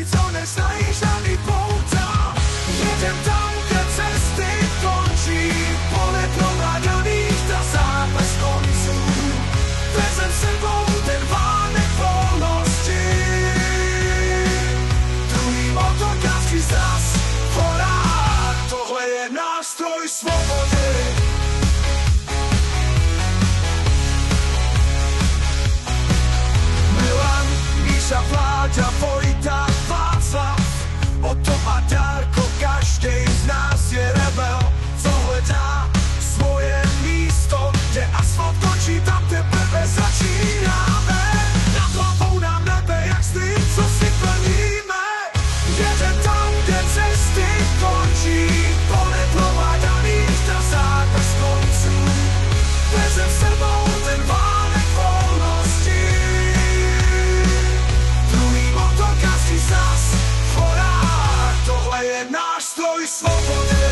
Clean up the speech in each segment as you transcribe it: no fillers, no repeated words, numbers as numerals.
cesty, co neznají žádný pouta. Jedem tam, kde cesty končí, pole provádaných trasách bez konců. Vezem sebou ten vánek volnosti. Druhý motorkářský zraz v horách, tohle je nástroj svobody. Milan, Míša, Vláďa, Vojta, Václav, Oto a Darko, každej z nás je rebel, co hledá svoje místo, kde asfalt končí, tam teprve začínáme. Nad hlavou nám nebe jak sny, co si plníme. Jedem tam, kde cesty končí, po neprovádaných trasách bez konců. Vezem sebou ten vánek volnosti. Druhý motorkářský zas v horách, tohle je nástroj svobody.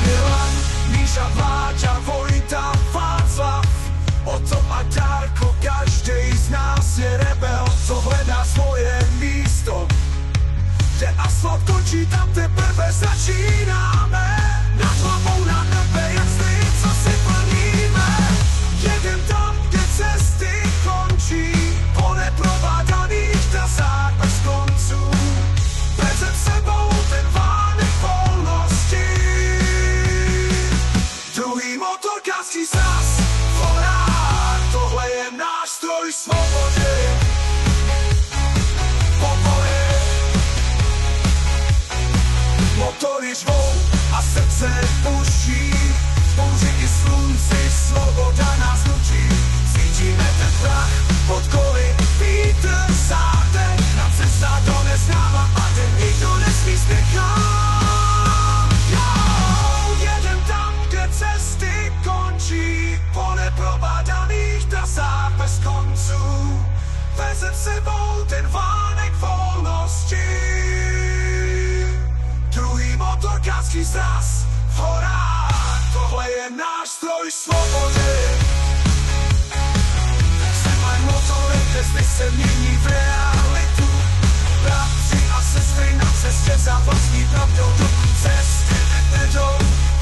Milan, Míša, Vláďa, Vojta, Václav, Oto a Darko, každej z nás je rebel, co hledá svoje místo, kde asfalt končí, tam teprve začínáme. Nad hlavou na nebe jak sny, co si plníme. Jedem tam, kde cesty končí, po neprovádaných trasách bez konců. Vezem sebou ten vánek volnosti. Druhý motorkářský zas v horách, tohle je nástroj svobody. Popoje, motory řvou a srdce puší. V bouři i slunci svoboda nás nučí. Cítíme ten prach pod koly, vítr sáde. Na cesta do neznáma a ten nikdo nesmí spěchat. Jedem tam, kde cesty končí, po neprovádaných trasách bez konců. Vezem sebou ten vánek volnosti. Druhý motorkářský zraz v horách, tohle je nástroj svobody. Jsem motorek, kde sny se mění v realitu. Bratři a sestry na cestě za vlastní pravdou, dokud cesty nevedou,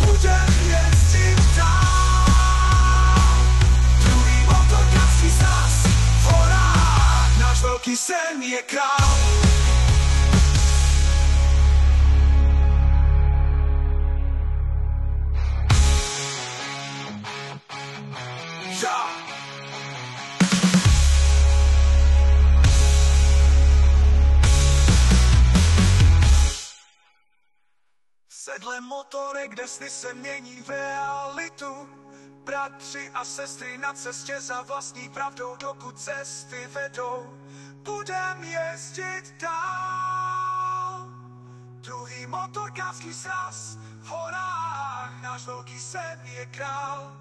budem jezdit dál. Druhý motorkářský zraz v horách, náš velký sen je král. Sedle motorek, kde sny se mění v realitu. Bratři a sestry na cestě za vlastní pravdou, dokud cesty vedou, budem jezdit dál. Druhý motorkářský sraz v horách, náš velký sen je král.